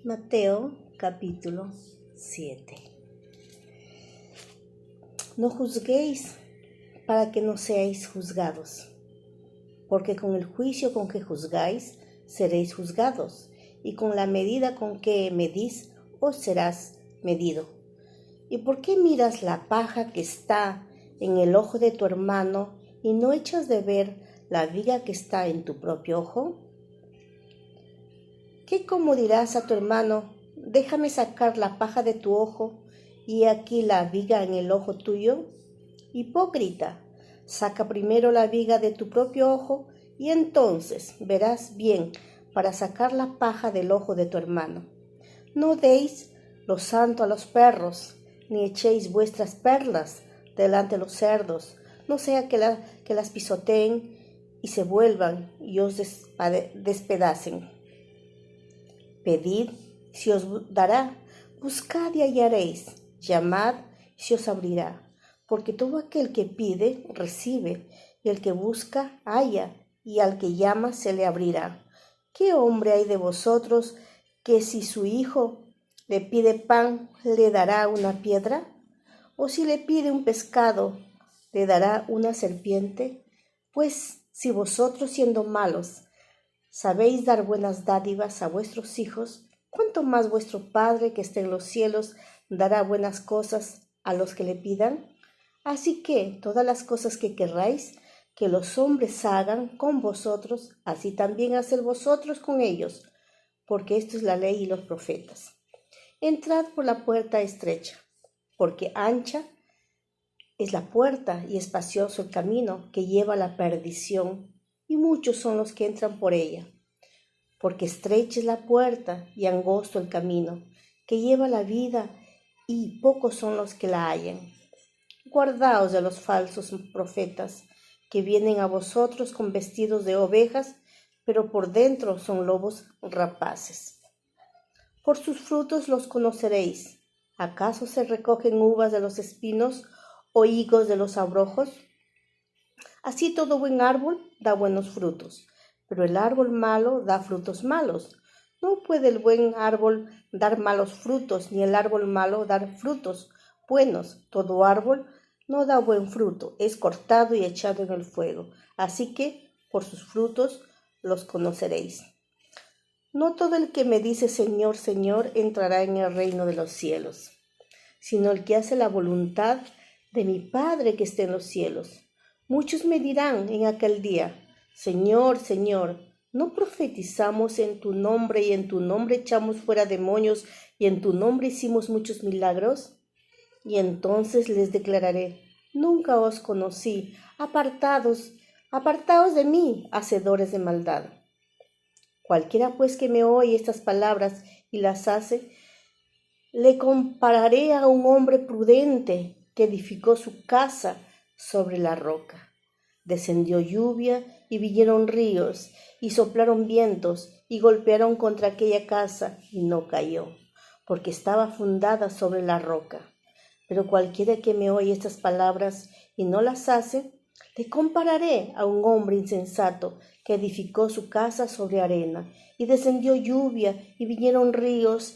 Mateo capítulo 7. No juzguéis para que no seáis juzgados, porque con el juicio con que juzgáis seréis juzgados, y con la medida con que medís os serás medido. ¿Y por qué miras la paja que está en el ojo de tu hermano y no echas de ver la viga que está en tu propio ojo? ¿Qué como dirás a tu hermano, déjame sacar la paja de tu ojo y aquí la viga en el ojo tuyo? Hipócrita, saca primero la viga de tu propio ojo y entonces verás bien para sacar la paja del ojo de tu hermano. No deis lo santo a los perros, ni echéis vuestras perlas delante de los cerdos, no sea que las pisoteen y se vuelvan y os despedacen. Pedid, se os dará, buscad y hallaréis, llamad, y se os abrirá. Porque todo aquel que pide, recibe, y el que busca, halla, y al que llama, se le abrirá. ¿Qué hombre hay de vosotros que si su hijo le pide pan, le dará una piedra? ¿O si le pide un pescado, le dará una serpiente? Pues si vosotros siendo malos, sabéis dar buenas dádivas a vuestros hijos, ¿cuánto más vuestro Padre que está en los cielos dará buenas cosas a los que le pidan? Así que todas las cosas que querráis que los hombres hagan con vosotros, así también haced vosotros con ellos, porque esto es la ley y los profetas. Entrad por la puerta estrecha, porque ancha es la puerta y espacioso el camino que lleva a la perdición, y muchos son los que entran por ella. Porque estrecha es la puerta y angosto el camino que lleva a la vida, y pocos son los que la hallan. Guardaos de los falsos profetas, que vienen a vosotros con vestidos de ovejas, pero por dentro son lobos rapaces. Por sus frutos los conoceréis. ¿Acaso se recogen uvas de los espinos o higos de los abrojos? Así todo buen árbol da buenos frutos, pero el árbol malo da frutos malos. No puede el buen árbol dar malos frutos, ni el árbol malo dar frutos buenos. Todo árbol no da buen fruto, es cortado y echado en el fuego. Así que por sus frutos los conoceréis. No todo el que me dice Señor, Señor, entrará en el reino de los cielos, sino el que hace la voluntad de mi Padre que está en los cielos. Muchos me dirán en aquel día, Señor, Señor, ¿no profetizamos en tu nombre y en tu nombre echamos fuera demonios y en tu nombre hicimos muchos milagros? Y entonces les declararé, nunca os conocí, apartados de mí, hacedores de maldad. Cualquiera pues que me oye estas palabras y las hace, le compararé a un hombre prudente que edificó su casa sobre la roca. Descendió lluvia y vinieron ríos y soplaron vientos y golpearon contra aquella casa y no cayó, porque estaba fundada sobre la roca. Pero cualquiera que me oye estas palabras y no las hace, le compararé a un hombre insensato que edificó su casa sobre arena, y descendió lluvia y vinieron ríos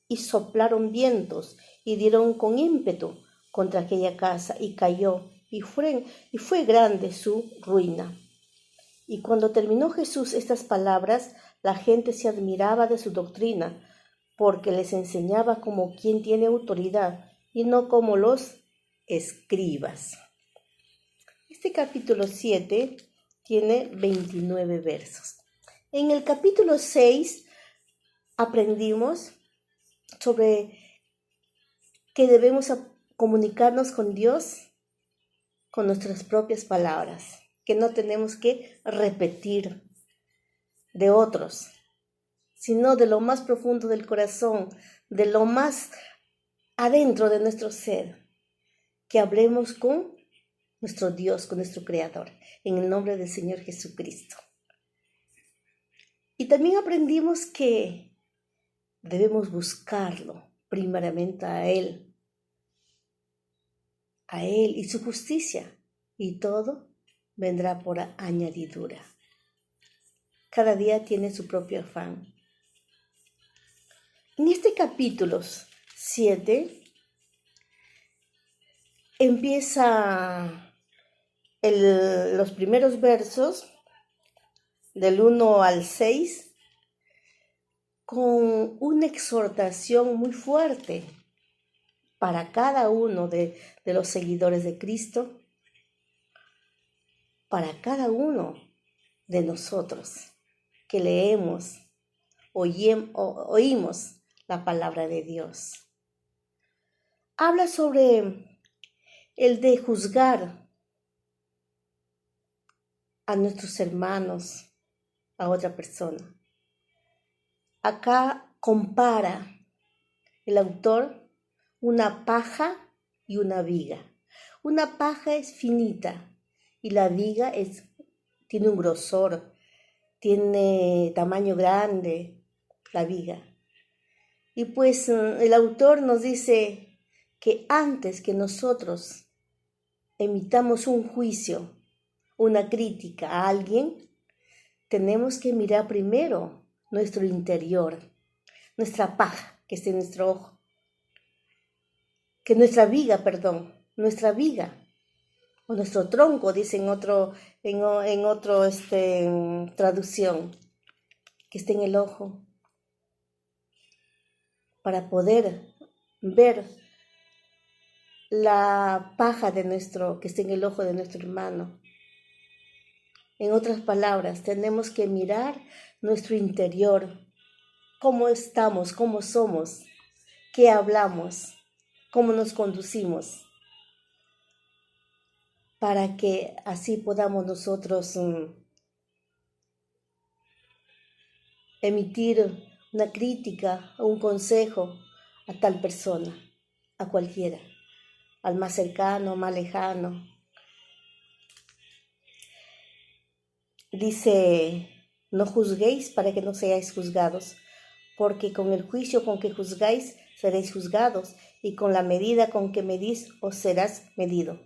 y soplaron vientos y dieron con ímpetu contra aquella casa y cayó, y fue grande su ruina. Y cuando terminó Jesús estas palabras, la gente se admiraba de su doctrina, porque les enseñaba como quien tiene autoridad y no como los escribas. Este capítulo 7 tiene 29 versos. En el capítulo 6 aprendimos sobre que debemos comunicarnos con Dios con nuestras propias palabras, que no tenemos que repetir de otros, sino de lo más profundo del corazón, de lo más adentro de nuestro ser, que hablemos con nuestro Dios, con nuestro Creador, en el nombre del Señor Jesucristo. Y también aprendimos que debemos buscarlo primeramente a Él y su justicia, y todo vendrá por añadidura. Cada día tiene su propio afán. En este capítulo 7 empieza los primeros versos del 1 al 6 con una exhortación muy fuerte para cada uno de los seguidores de Cristo, para cada uno de nosotros que leemos, oímos la palabra de Dios. Habla sobre el de juzgar a nuestros hermanos, a otra persona. Acá compara el autor una paja y una viga. Una paja es finita y la viga tiene un grosor, tiene tamaño grande, la viga. Y pues el autor nos dice que antes que nosotros emitamos un juicio, una crítica a alguien, tenemos que mirar primero nuestro interior, nuestra paja que está en nuestro ojo, que nuestra viga o nuestro tronco, dice en otro traducción, que está en el ojo, para poder ver la paja que está en el ojo de nuestro hermano. En otras palabras, tenemos que mirar nuestro interior, cómo estamos, cómo somos, qué hablamos, cómo nos conducimos, para que así podamos nosotros emitir una crítica o un consejo a tal persona, a cualquiera, al más cercano, más lejano. Dice, no juzguéis para que no seáis juzgados, porque con el juicio con que juzgáis seréis juzgados, y con la medida con que medís os serás medido.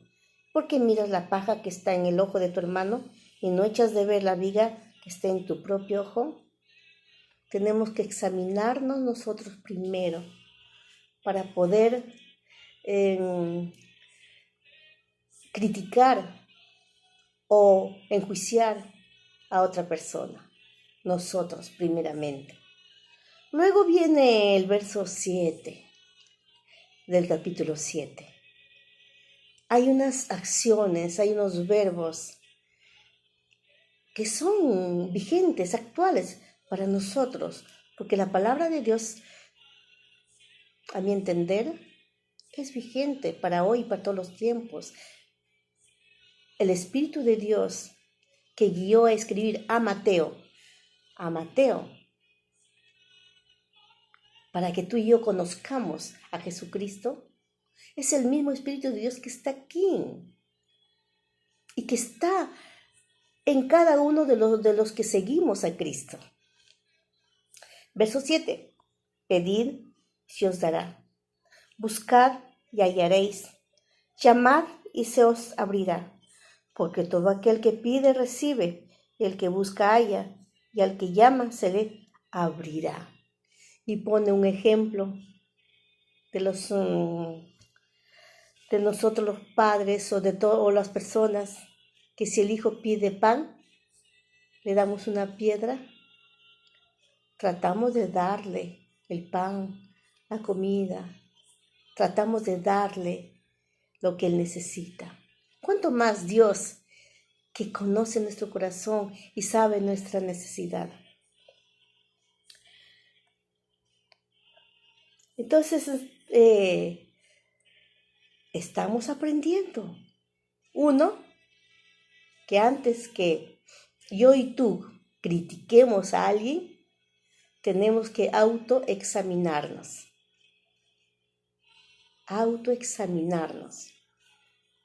Porque miras la paja que está en el ojo de tu hermano y no echas de ver la viga que está en tu propio ojo. Tenemos que examinarnos nosotros primero para poder criticar o enjuiciar a otra persona, nosotros primeramente. Luego viene el verso 7 del capítulo 7. Hay unas acciones, hay unos verbos que son vigentes, actuales para nosotros, porque la palabra de Dios, a mi entender, es vigente para hoy y para todos los tiempos. El Espíritu de Dios que guió a escribir a Mateo, para que tú y yo conozcamos a Jesucristo, es el mismo Espíritu de Dios que está aquí y que está en cada uno de los que seguimos a Cristo. Verso 7. Pedid, se os dará. Buscad y hallaréis. Llamad y se os abrirá. Porque todo aquel que pide recibe, y el que busca halla, y al que llama se le abrirá. Y pone un ejemplo de nosotros los padres o las personas, que si el hijo pide pan, le damos una piedra. Tratamos de darle el pan, la comida, tratamos de darle lo que él necesita. ¿Cuánto más Dios, que conoce nuestro corazón y sabe nuestra necesidad? Entonces, estamos aprendiendo. Uno, que antes que yo y tú critiquemos a alguien, tenemos que autoexaminarnos.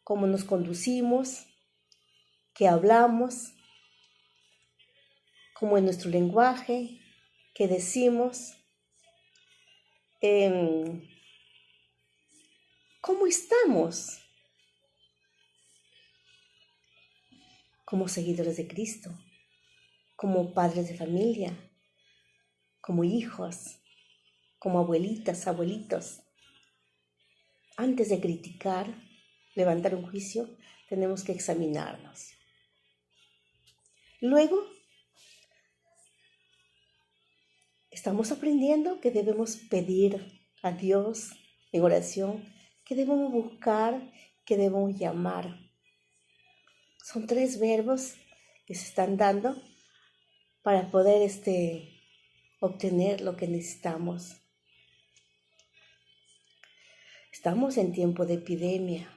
Cómo nos conducimos, qué hablamos, cómo es nuestro lenguaje, qué decimos, cómo estamos como seguidores de Cristo, como padres de familia, como hijos. como abuelitas, abuelitos. Antes de criticar, levantar un juicio, tenemos que examinarnos. Luego, estamos aprendiendo que debemos pedir a Dios en oración, que debemos buscar, que debemos llamar. Son 3 verbos que se están dando para poder obtener lo que necesitamos. Estamos en tiempo de epidemia.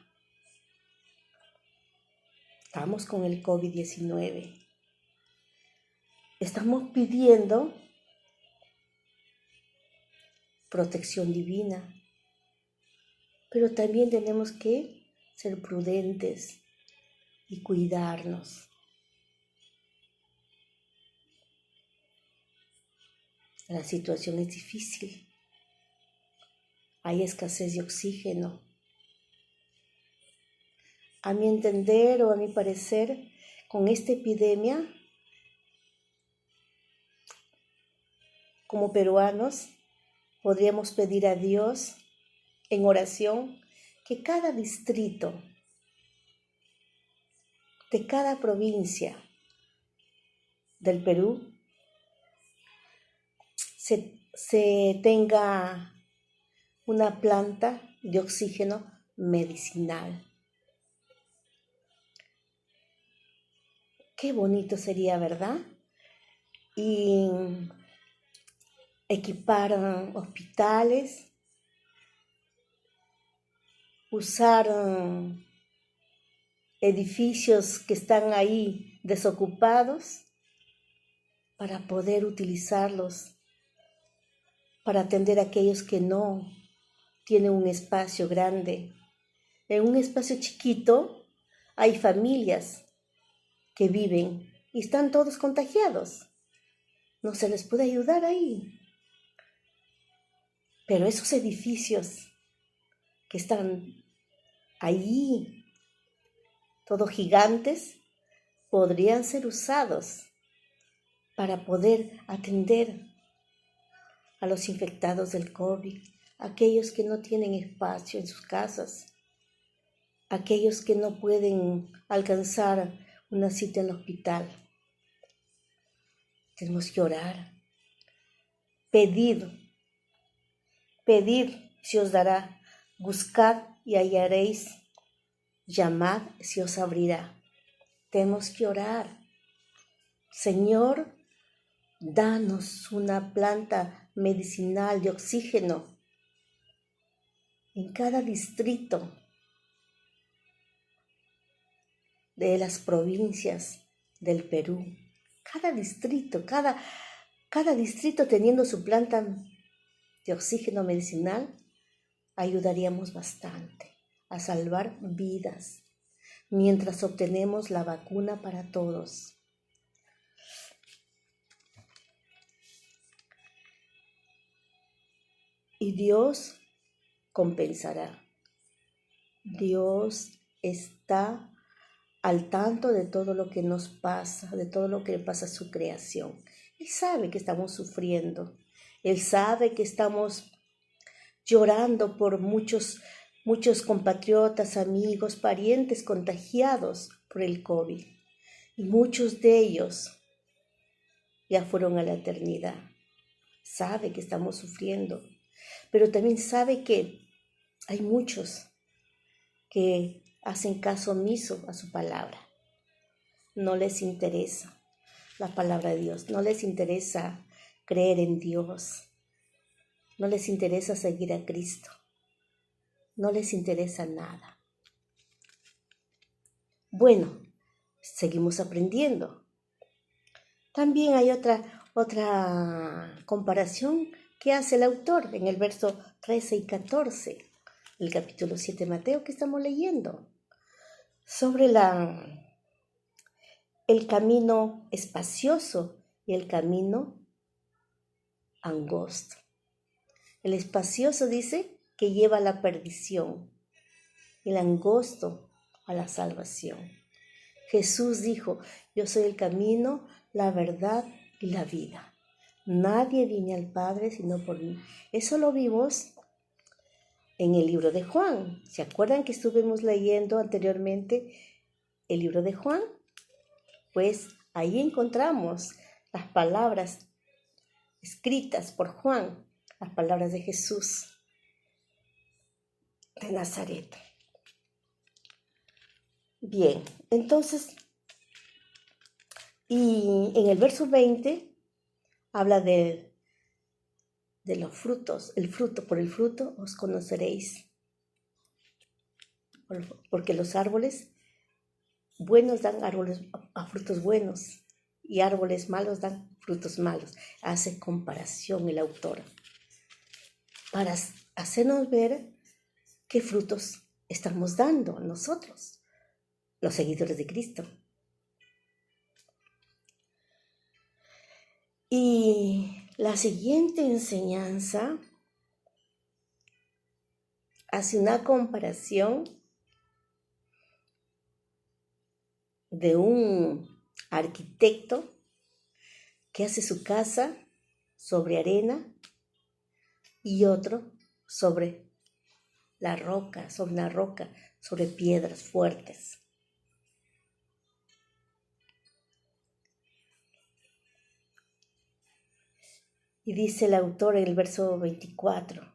Estamos con el COVID-19. Estamos pidiendo protección divina, pero también tenemos que ser prudentes y cuidarnos. La situación es difícil. Hay escasez de oxígeno. A mi entender o a mi parecer, con esta epidemia, como peruanos, podríamos pedir a Dios en oración que cada distrito de cada provincia del Perú se tenga una planta de oxígeno medicinal. Qué bonito sería, ¿verdad? Y equipar hospitales, usar edificios que están ahí desocupados para poder utilizarlos, para atender a aquellos que no tienen un espacio grande. En un espacio chiquito hay familias que viven y están todos contagiados. No se les puede ayudar ahí. Pero esos edificios que están ahí, todos gigantes, podrían ser usados para poder atender a los infectados del COVID, aquellos que no tienen espacio en sus casas, aquellos que no pueden alcanzar una cita en el hospital. Tenemos que orar, pedir, se os dará, buscad y hallaréis, llamad, se os abrirá. Tenemos que orar. Señor, danos una planta medicinal de oxígeno en cada distrito de las provincias del Perú. Cada distrito teniendo su planta de oxígeno medicinal, ayudaríamos bastante a salvar vidas mientras obtenemos la vacuna para todos. Y Dios compensará. Dios está al tanto de todo lo que nos pasa, de todo lo que le pasa a su creación. Él sabe que estamos sufriendo. Él sabe que estamos llorando por muchos compatriotas, amigos, parientes contagiados por el COVID. Y muchos de ellos ya fueron a la eternidad. Sabe que estamos sufriendo, pero también sabe que hay muchos que hacen caso omiso a su palabra. No les interesa la palabra de Dios, no les interesa creer en Dios, no les interesa seguir a Cristo, no les interesa nada. Bueno, seguimos aprendiendo. También hay otra comparación que hace el autor en el verso 13 y 14, el capítulo 7 de Mateo que estamos leyendo, sobre el camino espacioso y el camino angosto. El espacioso dice que lleva a la perdición, el angosto a la salvación. Jesús dijo, yo soy el camino, la verdad y la vida. Nadie viene al Padre sino por mí. Eso lo vimos en el libro de Juan. ¿Se acuerdan que estuvimos leyendo anteriormente el libro de Juan? Pues ahí encontramos las palabras escritas por Juan, las palabras de Jesús de Nazaret. Bien, entonces, y en el verso 20 habla de los frutos, por el fruto os conoceréis, porque los árboles buenos dan árboles a frutos buenos y árboles malos dan frutos malos. Hace comparación el autor para hacernos ver qué frutos estamos dando nosotros, los seguidores de Cristo. Y la siguiente enseñanza hace una comparación de un arquitecto que hace su casa sobre arena y otro sobre la roca, sobre una roca, sobre piedras fuertes. Y dice el autor en el verso 24,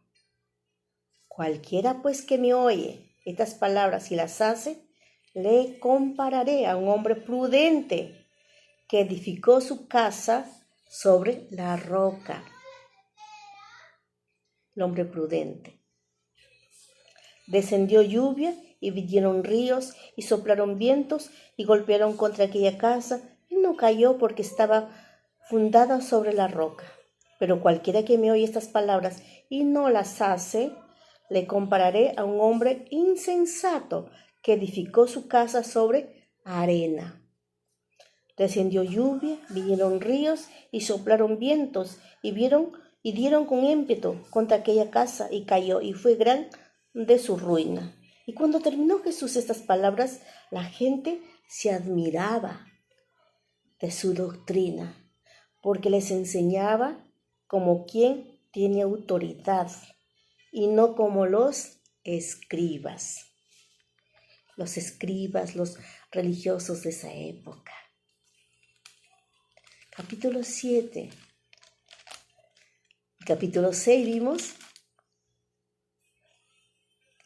cualquiera pues que me oye estas palabras y las hace, le compararé a un hombre prudente que edificó su casa sobre la roca. El hombre prudente. Descendió lluvia y vinieron ríos y soplaron vientos y golpearon contra aquella casa y no cayó porque estaba fundada sobre la roca. Pero cualquiera que me oye estas palabras y no las hace, le compararé a un hombre insensato que edificó su casa sobre arena. Descendió lluvia, vinieron ríos y soplaron vientos y dieron con ímpetu contra aquella casa y cayó y fue gran de su ruina. Y cuando terminó Jesús estas palabras, la gente se admiraba de su doctrina, porque les enseñaba como quien tiene autoridad y no como los escribas. Los escribas, los religiosos de esa época. Capítulo 7. Capítulo 6 vimos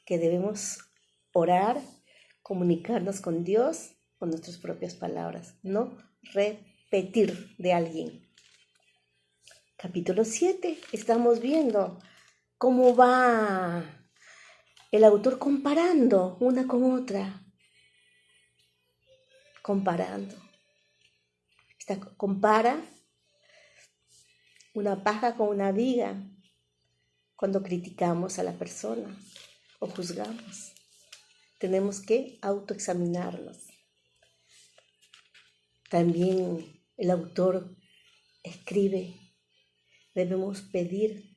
que debemos orar, comunicarnos con Dios con nuestras propias palabras, no repetir de alguien. Capítulo 7, estamos viendo cómo va el autor comparando una con otra. Compara una paja con una viga cuando criticamos a la persona o juzgamos. Tenemos que autoexaminarnos. También el autor escribe, debemos pedir,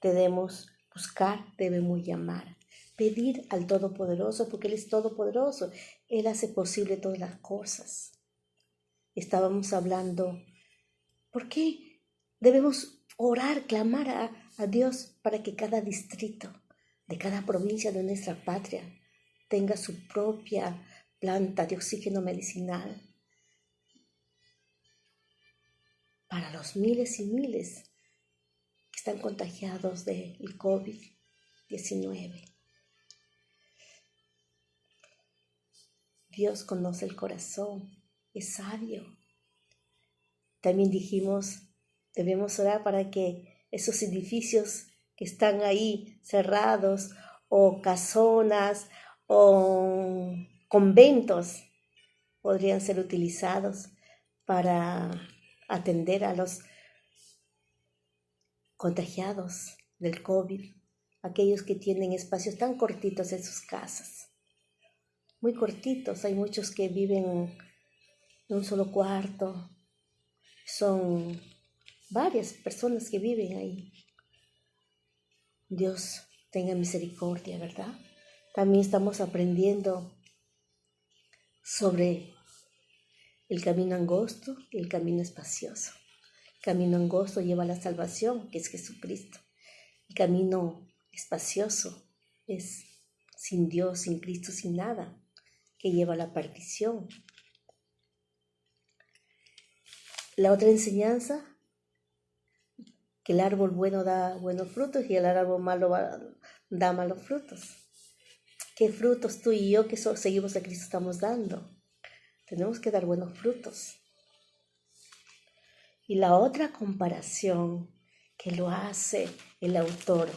debemos buscar, debemos llamar. Pedir al Todopoderoso porque Él es todopoderoso. Él hace posible todas las cosas. Estábamos hablando, ¿por qué debemos orar, clamar a Dios para que cada distrito de cada provincia de nuestra patria tenga su propia planta de oxígeno medicinal? Para los miles y miles que están contagiados del COVID-19. Dios conoce el corazón, es sabio. También dijimos, debemos orar para que esos edificios que están ahí cerrados, o casonas, o conventos, podrían ser utilizados para atender a los contagiados del COVID, aquellos que tienen espacios tan cortitos en sus casas, muy cortitos. Hay muchos que viven en un solo cuarto, son varias personas que viven ahí. Dios tenga misericordia, ¿verdad? También estamos aprendiendo sobre el camino angosto y el camino espacioso. Camino angosto lleva a la salvación, que es Jesucristo. El camino espacioso es sin Dios, sin Cristo, sin nada, que lleva a la perdición. La otra enseñanza, que el árbol bueno da buenos frutos y el árbol malo da malos frutos. ¿Qué frutos tú y yo que seguimos a Cristo estamos dando? Tenemos que dar buenos frutos. Y la otra comparación que lo hace el autor,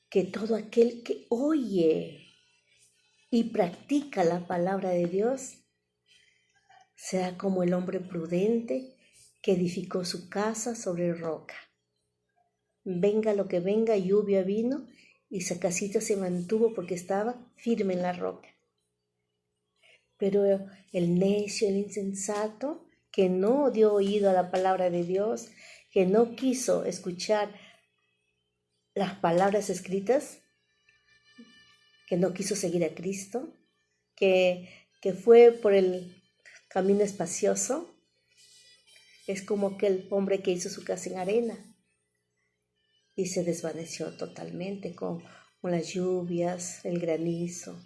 que todo aquel que oye y practica la palabra de Dios será como el hombre prudente que edificó su casa sobre roca. Venga lo que venga, lluvia vino, y esa casita se mantuvo porque estaba firme en la roca. Pero el necio, el insensato, que no dio oído a la palabra de Dios, que no quiso escuchar las palabras escritas, que no quiso seguir a Cristo, que fue por el camino espacioso, es como aquel hombre que hizo su casa en arena y se desvaneció totalmente con las lluvias, el granizo.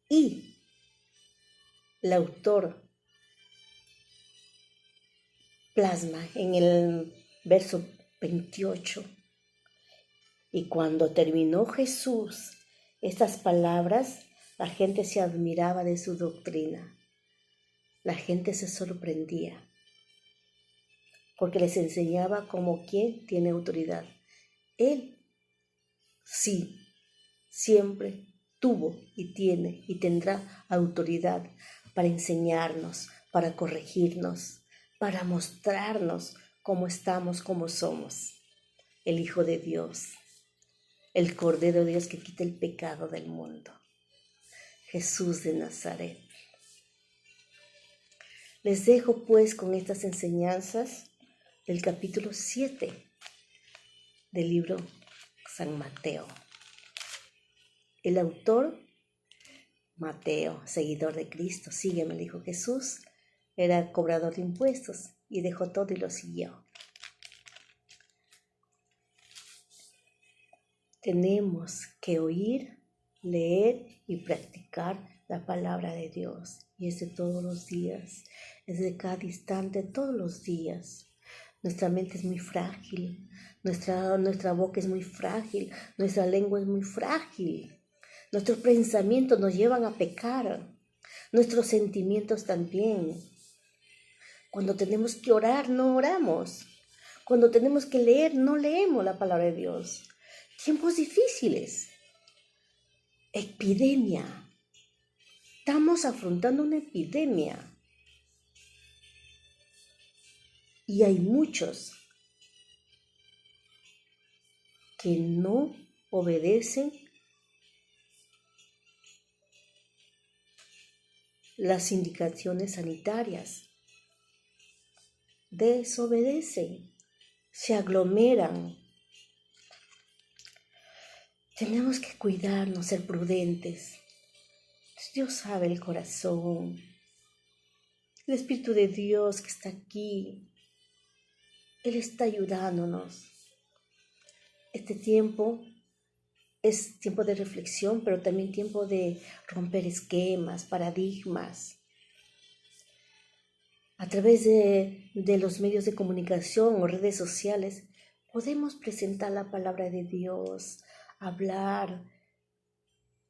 Y el autor plasma en el verso 28. Y cuando terminó Jesús estas palabras, la gente se admiraba de su doctrina. La gente se sorprendía porque les enseñaba como quien tiene autoridad. Él sí, siempre tuvo y tiene y tendrá autoridad para enseñarnos, para corregirnos, para mostrarnos cómo estamos, cómo somos. El Hijo de Dios, el Cordero de Dios que quita el pecado del mundo. Jesús de Nazaret. Les dejo pues con estas enseñanzas del capítulo 7 del libro San Mateo. El autor, Mateo, seguidor de Cristo, sígueme, le dijo Jesús, era cobrador de impuestos y dejó todo y lo siguió. Tenemos que oír, leer y practicar la palabra de Dios. Y es de todos los días, es de cada instante, todos los días. Nuestra mente es muy frágil, nuestra boca es muy frágil, nuestra lengua es muy frágil. Nuestros pensamientos nos llevan a pecar, nuestros sentimientos también. Cuando tenemos que orar, no oramos. Cuando tenemos que leer, no leemos la palabra de Dios. Tiempos difíciles. Epidemia. Estamos afrontando una epidemia. Y hay muchos que no obedecen las indicaciones sanitarias. Desobedecen, se aglomeran. Tenemos que cuidarnos, ser prudentes. Dios sabe el corazón. El Espíritu de Dios que está aquí, Él está ayudándonos. Este tiempo es tiempo de reflexión, pero también tiempo de romper esquemas, paradigmas. A través de los medios de comunicación o redes sociales, podemos presentar la palabra de Dios, hablar,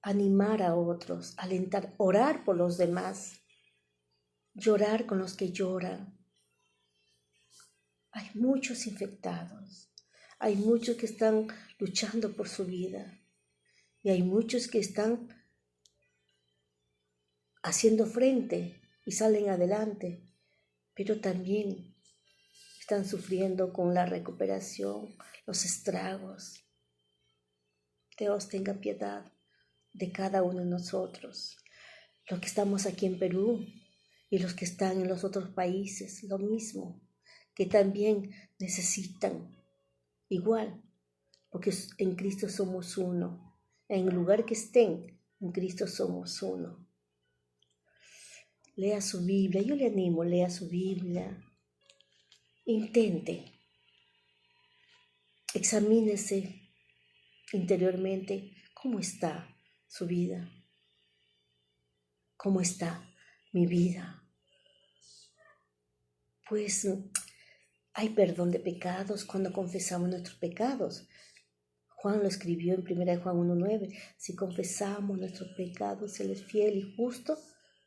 animar a otros, alentar, orar por los demás, llorar con los que lloran. Hay muchos infectados, hay muchos que están luchando por su vida y hay muchos que están haciendo frente y salen adelante, pero también están sufriendo con la recuperación, los estragos. Dios tenga piedad de cada uno de nosotros, los que estamos aquí en Perú y los que están en los otros países, lo mismo, que también necesitan igual porque en Cristo somos uno. En el lugar que estén, en Cristo somos uno. Lea su Biblia, yo le animo, lea su Biblia. Intente, examínese interiormente cómo está su vida, cómo está mi vida. Pues hay perdón de pecados cuando confesamos nuestros pecados. Juan lo escribió en 1 Juan 1:9. Si confesamos nuestros pecados, Él es fiel y justo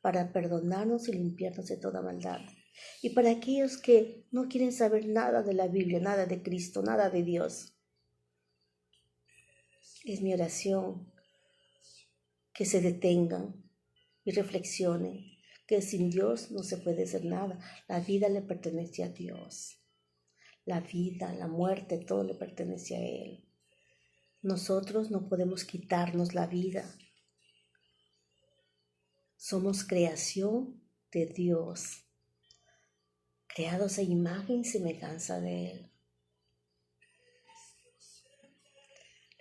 para perdonarnos y limpiarnos de toda maldad. Y para aquellos que no quieren saber nada de la Biblia, nada de Cristo, nada de Dios, es mi oración que se detengan y reflexionen que sin Dios no se puede hacer nada. La vida le pertenece a Dios. La vida, la muerte, todo le pertenece a Él. Nosotros no podemos quitarnos la vida. Somos creación de Dios, creados a imagen y semejanza de Él.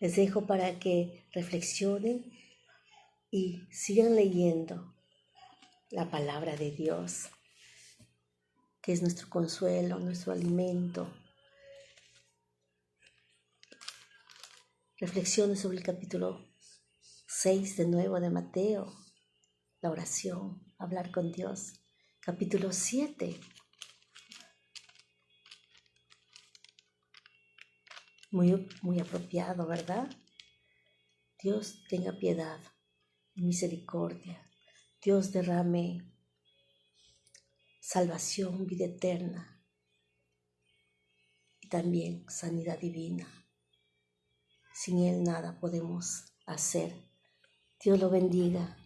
Les dejo para que reflexionen y sigan leyendo la palabra de Dios, que es nuestro consuelo, nuestro alimento. Reflexionen sobre el capítulo 6 de nuevo de Mateo, la oración, hablar con Dios. Capítulo 7. Muy apropiado, ¿verdad? Dios tenga piedad y misericordia. Dios derrame salvación, vida eterna y también sanidad divina. Sin Él nada podemos hacer. Dios lo bendiga.